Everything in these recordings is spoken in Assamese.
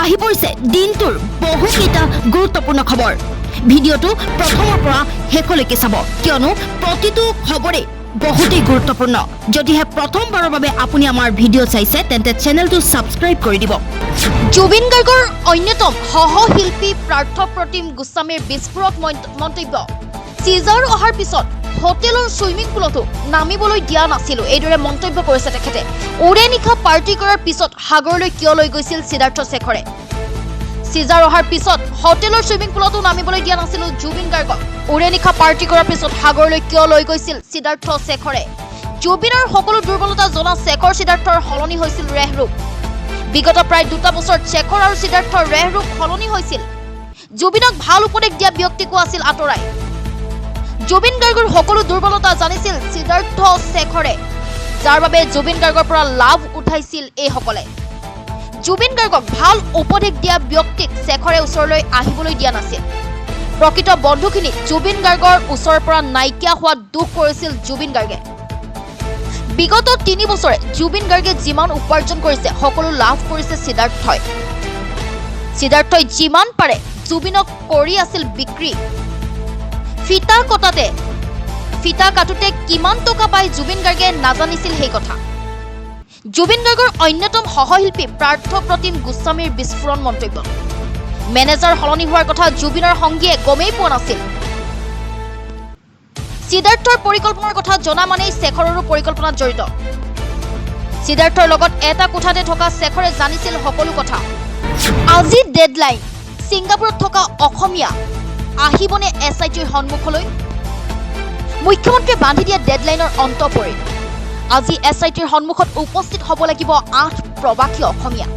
আহি পৰিছে দিনটোৰ বহুকেইটা গুৰুত্বপূৰ্ণ খবৰ। ভিডিঅ'টো প্ৰথমৰ পৰা শেষলৈকে চাব, কিয়নো প্ৰতিটো খবৰে বহুতেই গুৰুত্বপূৰ্ণ। যদিহে প্ৰথমবাৰৰ বাবে আপুনি আমাৰ ভিডিঅ' চাইছে তেন্তে চেনেলটো ছাবস্ক্ৰাইব কৰি দিব। জুবিন গাৰ্গৰ অন্যতম সহশিল্পী পাৰ্থপ্ৰতিম গোস্বামীৰ বিস্ফোৰক মন্তব্য। চিজাৰ অহাৰ পিছত হোটেলৰ ছুইমিং পুলতো নামিবলৈ দিয়া নাছিলো, এইদৰে মন্তব্য কৰিছে তেখেতে। উৰে নিশা পাৰ্টি কৰাৰ পিছত সাগৰলৈ কিয় লৈ গৈছিল সিদ্ধাৰ্থ শেখৰে? চিজাৰ অহাৰ পিছত হোটেলৰ ছুইমিং পুলতো নামিবলৈ দিয়া নাছিলো জুবিন গাৰ্গক। উৰে নিশা পাৰ্টি কৰাৰ পিছত সাগৰলৈ কিয় লৈ গৈছিল সিদ্ধাৰ্থ শেখৰে? জুবিনৰ সকলো দুৰ্বলতা জনা শেখৰ সিদ্ধাৰ্থৰ সলনি হৈছিল ৰেহৰূপ। বিগত প্ৰায় 2 বছৰত শেখৰ আৰু সিদ্ধাৰ্থৰ ৰেহৰূপ সলনি হৈছিল। জুবিনক ভাল উপদেশ দিয়া ব্যক্তিকো আছিল আঁতৰাই। জুবিন গাৰ্গৰ সকলো দুৰ্বলতা জানিছিল সিদ্ধাৰ্থ শেখৰে, যাৰ বাবে জুবিন গাৰ্গৰ পৰা লাভ উঠাইছিল এইসকলে। জুবিন গাৰ্গক ভাল উপদেশ দিয়া ব্যক্তিক শেখৰে ওচৰলৈ আহিবলৈ দিয়া নাছিল। প্ৰকৃত বন্ধুখিনি জুবিন গাৰ্গৰ ওচৰৰ পৰা নাইকিয়া হোৱা দুখ কৰিছিল জুবিন গাৰ্গে। বিগত 3 বছৰে জুবিন গাৰ্গে যিমান উপাৰ্জন কৰিছে সকলো লাভ কৰিছে সিদ্ধাৰ্থই। সিদ্ধাৰ্থই যিমান পাৰে জুবিনক কৰি আছিল বিক্ৰী। ফিতা কাটোতে কিমান টকা পায় জুবিন গাৰ্গে নাজানিছিল সেই কথা। জুবিন গাৰ্গৰ অন্যতম সহশিল্পী পাৰ্থপ্ৰতিম গোস্বামীৰ বিস্ফোৰণ মন্তব্য। মেনেজাৰ সলনি হোৱাৰ কথা জুবিনৰ সংগীয়ে গমেই পোৱা নাছিল। সিদ্ধাৰ্থৰ পৰিকল্পনাৰ কথা জনা মানেই শেখৰৰো পৰিকল্পনাত জড়িত। সিদ্ধাৰ্থৰ লগত এটা কোঠাতে থকা শেখৰে জানিছিল সকলো কথা। আজি ডেডলাইন। ছিংগাপুৰত থকা অসমীয়া আহিবনে SITৰ সন্মুখলৈ? মুখ্যমন্ত্ৰীয়ে বান্ধি দিয়া ডেডলাইনৰ অন্ত পৰিল। আজি SITৰ সন্মুখত উপস্থিত হ'ব লাগিব 8 প্ৰবাসী অসমীয়া।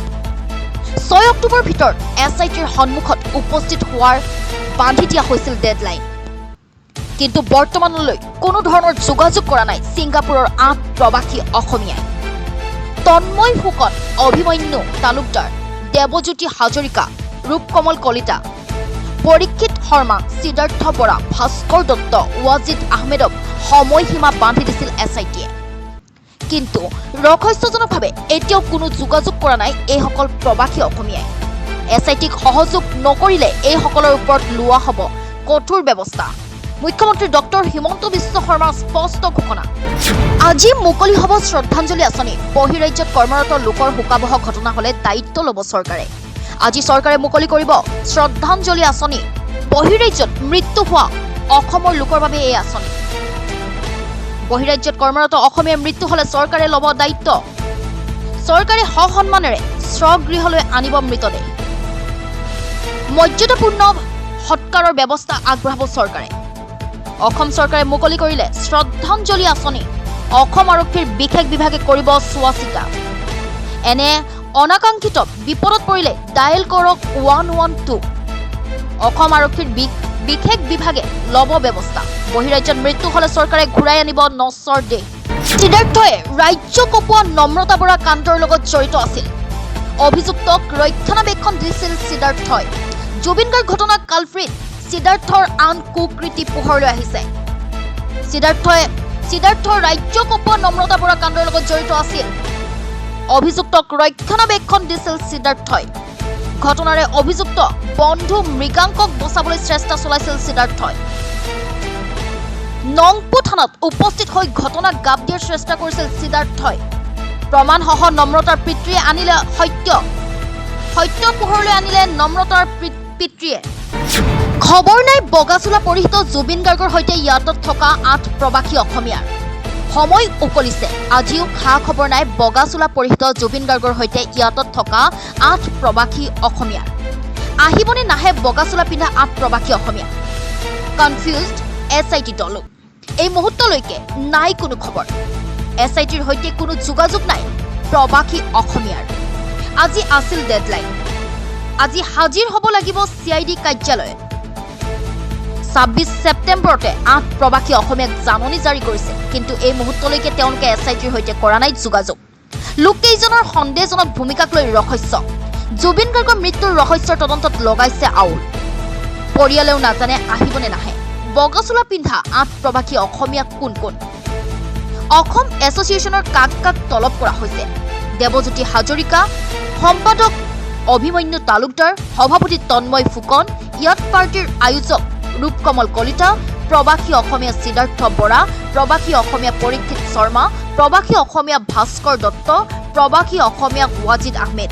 6 অক্টোবৰৰ ভিতৰত SITৰ সন্মুখত উপস্থিত হোৱাৰ বান্ধি দিয়া হৈছিল ডেডলাইন। কিন্তু বৰ্তমানলৈ কোনো ধৰণৰ যোগাযোগ কৰা নাই ছিংগাপুৰৰ 8 প্ৰবাসী অসমীয়াই। তন্ময় ফুকন, অভিমন্যু তালুকদাৰ, দেৱজ্যোতি হাজৰিকা, ৰূপকমল কলিতা, পৰীক্ষিত শৰ্মা, সিদ্ধাৰ্থ বৰা, ভাস্কৰ দত্ত, ৱাজিদ আহমেদক সময়সীমা বান্ধি দিছিল SITয়ে। কিন্তু ৰহস্যজনকভাৱে এতিয়াও কোনো যোগাযোগ কৰা নাই এইসকল প্ৰবাসী অসমীয়াই। SITক সহযোগ নকৰিলে এইসকলৰ ওপৰত লোৱা হ'ব কঠোৰ ব্যৱস্থা। মুখ্যমন্ত্ৰী ডক্টৰ হিমন্ত বিশ্ব শৰ্মাৰ স্পষ্ট ঘোষণা। আজি মুকলি হ'ব শ্ৰদ্ধাঞ্জলি আঁচনি। বহিৰাজ্যত কৰ্মৰত লোকৰ শোকাবহ ঘটনা হ'লে দায়িত্ব ল'ব চৰকাৰে। আজি চৰকাৰে মুকলি কৰিব শ্ৰদ্ধাঞ্জলি আঁচনি। বহিৰাজ্যত মৃত্যু হোৱা অসমৰ লোকৰ বাবে এই আঁচনি। বহিৰাজ্যত কৰ্মৰত অসমীয়াৰ মৃত্যু হ'লে চৰকাৰে ল'ব দায়িত্ব। চৰকাৰে সসন্মানেৰে স্বগৃহলৈ আনিব মৃতদেহ। মৰ্যাদাপূৰ্ণ সৎকাৰৰ ব্যৱস্থা আগবঢ়াব চৰকাৰে। অসম চৰকাৰে মুকলি কৰিলে শ্ৰদ্ধাঞ্জলি আঁচনি। অসম আৰক্ষীৰ বিশেষ বিভাগে কৰিব চোৱাচিতা। এনে অনাকাংক্ষিত বিপদত পৰিলে ডায়েল কৰক 112। অসম আৰক্ষীৰ বিশেষ বিভাগে ল'ব ব্যৱস্থা। বহিৰাজ্যত মৃত্যু হ'লে চৰকাৰে ঘূৰাই আনিব নশ্বৰ দেহ। সিদ্ধাৰ্থই ৰাজ্য কপোৱা নম্ৰতা বৰা কাণ্ডৰ লগত জড়িত আছিল। অভিযুক্তক ৰক্ষণাবেক্ষণ দিছিল সিদ্ধাৰ্থই। জুবিন গাৰ্গ ঘটনাক কালপ্ৰিট সিদ্ধাৰ্থৰ আন কুকৃতি পোহৰলৈ আহিছে। সিদ্ধাৰ্থ ৰাজ্য কপোৱা নম্ৰতা বৰা কাণ্ডৰ লগত জড়িত আছিল। অভিযুক্তক ৰক্ষণাবেক্ষণ দিছিল সিদ্ধাৰ্থই। ঘটনাৰে অভিযুক্ত বন্ধু মৃগাংকক বচাবলৈ চেষ্টা চলাইছিল সিদ্ধাৰ্থই। নংপু থানাত উপস্থিত হৈ ঘটনাক গাপ দিয়াৰ চেষ্টা কৰিছিল সিদ্ধাৰ্থই। প্ৰমাণসহ নম্ৰতাৰ পিতৃয়ে আনিলে সত্য পোহৰলৈ আনিলে নম্ৰতাৰ পিতৃয়ে। খবৰ নাই বগাচোলা পৰিহিত জুবিন গাৰ্গৰ সৈতে ইয়াতত থকা 8 প্ৰবাসী অসমীয়াৰ। সময় উকলিছে, আজিও খা খবৰ নাই বগাচোলা পৰিহিত জুবিন গাৰ্গৰ সৈতে ইয়াতত থকা 8 প্ৰবাসী অসমীয়াৰ। আহিবনে নাহে বগাচোলা পিন্ধা 8 প্ৰবাসী অসমীয়া? কনফিউজড SIT দলো। এই মুহূৰ্তলৈকে নাই কোনো খবৰ। SITৰ সৈতে কোনো যোগাযোগ নাই প্ৰবাসী অসমীয়াৰ। আজি আছিল ডেডলাইন। আজি হাজিৰ হ'ব লাগিব CID কাৰ্যালয়ত। 26 ছেপ্টেম্বৰতে 8 প্ৰবাসী অসমীয়াক জাননী জাৰি কৰিছে, কিন্তু এই মুহূৰ্তলৈকে তেওঁলোকে SITৰ সৈতে কৰা নাই যোগাযোগ। লোককেইজনৰ সন্দেহজনক ভূমিকাক লৈ ৰহস্য। জুবিন গাৰ্গৰ মৃত্যুৰ ৰহস্যৰ তদন্তত লগাইছে আউল। পৰিয়ালেও নাজানে আহিবনে নাহে। বগাচোলা পিন্ধা 8 প্ৰবাসী অসমীয়া কোন কোন? অসম এছ'চিয়েশ্যনৰ কাক কাক তলব কৰা হৈছে? দেৱজ্যোতি হাজৰিকা, সম্পাদক অভিমন্যু তালুকদাৰ, সভাপতি তন্ময় ফুকন, ইয়াত পাৰ্টিৰ আয়োজক ৰূপকমল কলিতা, প্ৰবাসী অসমীয়া সিদ্ধাৰ্থ বৰা, প্ৰবাসী অসমীয়া পৰীক্ষিত শৰ্মা, প্ৰবাসী অসমীয়া ভাস্কৰ দত্ত, প্ৰবাসী অসমীয়া ৱাজিদ আহমেদ।